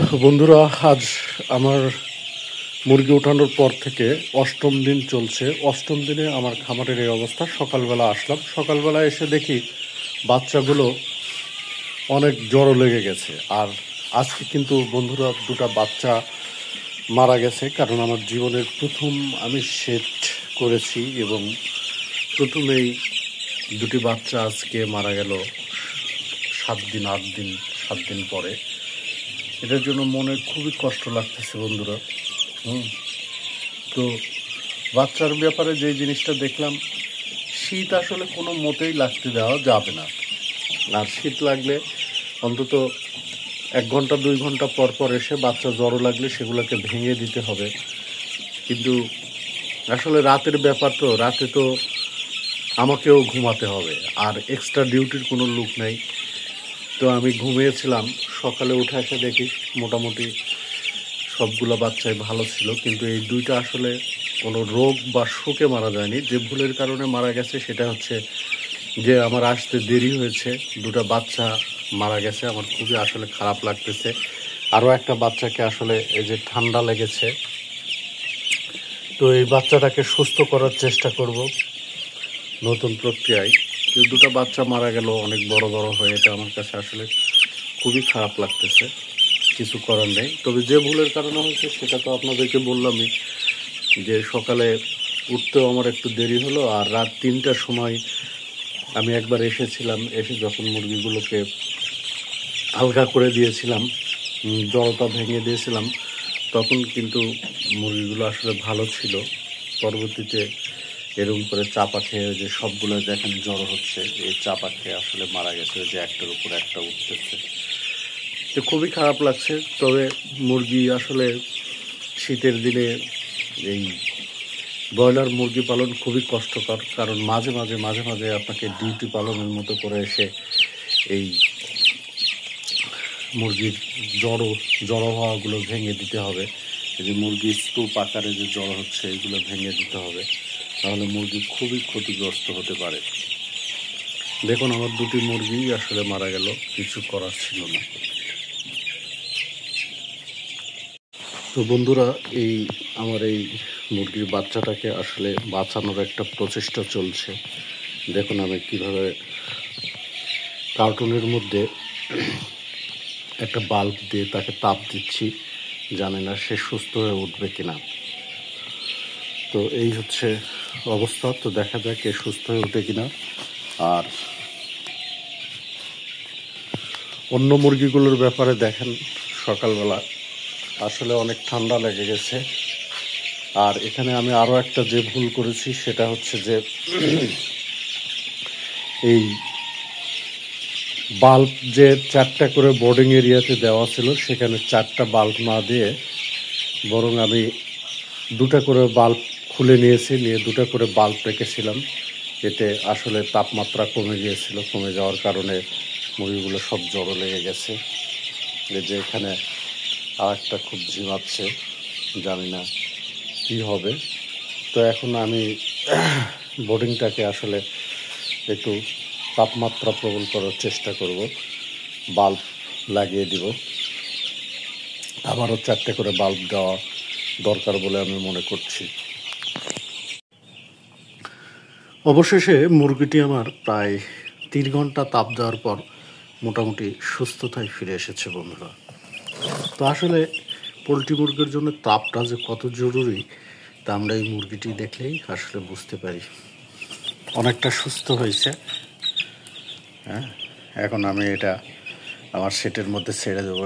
বন্ধুরা, আজ আমার মুরগি ওঠানোর পর থেকে অষ্টম দিন চলছে। অষ্টম দিনে আমার খামারের এই অবস্থা। সকালবেলা আসলাম, সকালবেলা এসে দেখি বাচ্চাগুলো অনেক জ্বর লেগে গেছে। আর আজকে কিন্তু বন্ধুরা দুটো বাচ্চা মারা গেছে, কারণ আমার জীবনের প্রথম আমি সেট করেছি এবং প্রথমেই দুটি বাচ্চা আজকে মারা গেল 7 দিন পরে। এটার জন্য মনে খুবই কষ্ট লাগতেছে বন্ধুরা। তো বাচ্চার ব্যাপারে যে জিনিসটা দেখলাম, শীত আসলে কোনো মতেই লাগতে দেওয়া যাবে না। আর শীত লাগলে অন্তত 1 ঘন্টা 2 ঘন্টা পর পর এসে বাচ্চা জ্বর লাগলে সেগুলোকে ভেঙে দিতে হবে। কিন্তু আসলে রাতের ব্যাপার, তো রাতে তো আমাকেও ঘুমাতে হবে, আর এক্সট্রা ডিউটির কোনো লোক নেই। তো আমি ঘুমিয়েছিলাম, সকালে উঠে এসে দেখি মোটামুটি সবগুলো বাচ্চাই ভালো ছিল। কিন্তু এই দুইটা আসলে কোনো রোগ বা শোকে মারা যায়নি। যে ভুলের কারণে মারা গেছে সেটা হচ্ছে যে আমার আসতে দেরি হয়েছে, দুটো বাচ্চা মারা গেছে। আমার খুবই আসলে খারাপ লাগতেছে। আরও একটা বাচ্চাকে আসলে এই যে ঠান্ডা লেগেছে, তো এই বাচ্চাটাকে সুস্থ করার চেষ্টা করব নতুন প্রক্রিয়ায়। যে দুটো বাচ্চা মারা গেল অনেক বড় বড় হয়ে, এটা আমার কাছে আসলে খুবই খারাপ লাগতেছে। কিছু করার নেই। তবে যে ভুলের কারণে হয়েছে সেটা তো আপনাদেরকে বললামই, যে সকালে উঠতেও আমার একটু দেরি হলো। আর রাত 3টার সময় আমি একবার এসেছিলাম, এসে যখন মুরগিগুলোকে হালকা করে দিয়েছিলাম, জড়তা ভেঙে দিয়েছিলাম, তখন কিন্তু মুরগিগুলো আসলে ভালো ছিল। পরবর্তীতে এরকম করে চাপা খেয়ে যে সবগুলো দেখেন জ্বর হচ্ছে, এই চাপা খেয়ে আসলে মারা গেছে, যে একটার উপর একটা উঠতেছে। তো খুবই খারাপ লাগছে। তবে মুরগি আসলে শীতের দিনে এই ব্রয়লার মুরগি পালন খুবই কষ্টকর, কারণ মাঝে মাঝে আপনাকে ডিউটি পালনের মতো করে এসে এই মুরগির জড়ো হওয়াগুলো ভেঙে দিতে হবে। এই যে মুরগির স্তূপ আকারে যে জড়ো হচ্ছে, এগুলো ভেঙে দিতে হবে, তাহলে মুরগি খুবই ক্ষতিগ্রস্ত হতে পারে। দেখুন আমার দুটি মুরগি আসলে মারা গেল, কিছু করার ছিল না। তো বন্ধুরা, এই আমার এই মুরগির বাচ্চাটাকে আসলে বাঁচানোর একটা প্রচেষ্টা চলছে। দেখুন আমি কিভাবে কার্টুনের মধ্যে একটা বাল্ব দিয়ে তাকে তাপ দিচ্ছি, জানি না সে সুস্থ হয়ে উঠবে কিনা। তো এই হচ্ছে অবস্থা। তো দেখা যাক এ সুস্থ হয়ে ওঠে কিনা। আর অন্য মুরগিগুলোর ব্যাপারে দেখেন, সকালবেলা আসলে অনেক ঠান্ডা লেগে গেছে। আর এখানে আমি আরও একটা যে ভুল করেছি সেটা হচ্ছে যে এই বাল্ব যে 4টা করে বোর্ডিং এরিয়াতে দেওয়া ছিল, সেখানে 4টা বাল্ব না দিয়ে বরং আমি 2টা করে বাল্ব খুলে নিয়েছি, নিয়ে 2টা করে বাল্ব রেখেছিলাম। এতে আসলে তাপমাত্রা কমে গিয়েছিল, কমে যাওয়ার কারণে মুরগিগুলো সব জ্বর লেগে গেছে। এই যে এখানে আর একটা খুব ঝিমাচ্ছে, জানি না কী হবে। তো এখন আমি বোর্ডিংটাকে আসলে একটু তাপমাত্রা প্রবল করার চেষ্টা করব, বাল্ব লাগিয়ে দিব। আবারও 4টে করে বাল্ব দেওয়া দরকার বলে আমি মনে করছি। অবশেষে মুরগিটি আমার প্রায় 3 ঘন্টা তাপ দেওয়ার পর মোটামুটি সুস্থতায় ফিরে এসেছে বন্ধুরা। তো আসলে পোলট্রি মুরগির জন্য তাপটা যে কত জরুরি তা আমরা এই মুরগিটি দেখলেই আসলে বুঝতে পারি। অনেকটা সুস্থ হয়েছে। হ্যাঁ, এখন আমি এটা আমার সেটের মধ্যে ছেড়ে দেবো,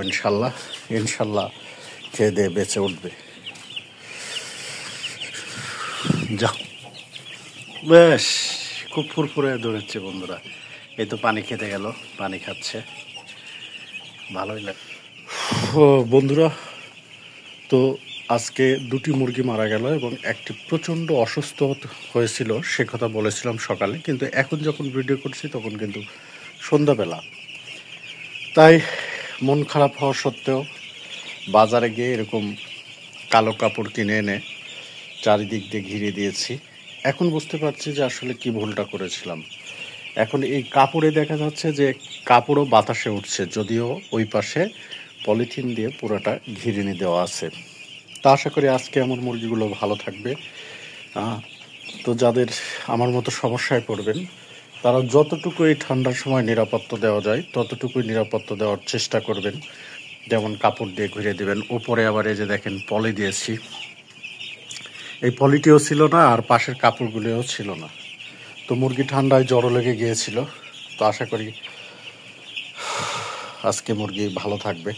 ইনশাল্লাহ খেয়ে দিয়ে বেঁচে উঠবে। যা, বেশ খুব ফুরফুরে দৌড়াচ্ছে বন্ধুরা। এই তো পানি খেতে গেল, পানি খাচ্ছে, ভালোই লাগে। বন্ধুরা, তো আজকে 2টি মুরগি মারা গেল এবং একটি প্রচণ্ড অসুস্থ হয়েছিল, সে কথা বলেছিলাম সকালে। কিন্তু এখন যখন ভিডিও করছি তখন কিন্তু সন্ধ্যাবেলা। তাই মন খারাপ হওয়া সত্ত্বেও বাজারে গিয়ে এরকম কালো কাপড় কিনে এনে চারিদিক দিয়ে ঘিরে দিয়েছি। এখন বুঝতে পারছি যে আসলে কি ভুলটা করেছিলাম। এখন এই কাপড়ে দেখা যাচ্ছে যে কাপড়ও বাতাসে উঠছে, যদিও ওই পাশে পলিথিন দিয়ে পুরোটা ঘিরিনি দেওয়া আছে। তা আশা করি আজকে আমার মুরগিগুলো ভালো থাকবে। তো যাদের আমার মতো সমস্যায় পড়বেন তারা যতটুকু এই ঠান্ডার সময় নিরাপত্তা দেওয়া যায় ততটুকুই নিরাপত্তা দেওয়ার চেষ্টা করবেন। যেমন কাপড় দিয়ে ঘুরিয়ে দেবেন। উপরে আবার এই যে দেখেন পলি দিয়েছি, এই পলিটিও ছিল না আর পাশের কাপড়গুলিও ছিল না। তো মুরগি ঠান্ডায় জ্বর লেগে গিয়েছিল। তো আশা করি আজকে মুরগি ভালো থাকবে।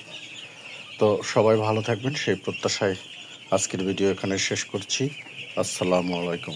তো সবাই ভালো থাকবেন সেই প্রত্যাশায় আজকের ভিডিও এখানে শেষ করছি। আসসালামু আলাইকুম।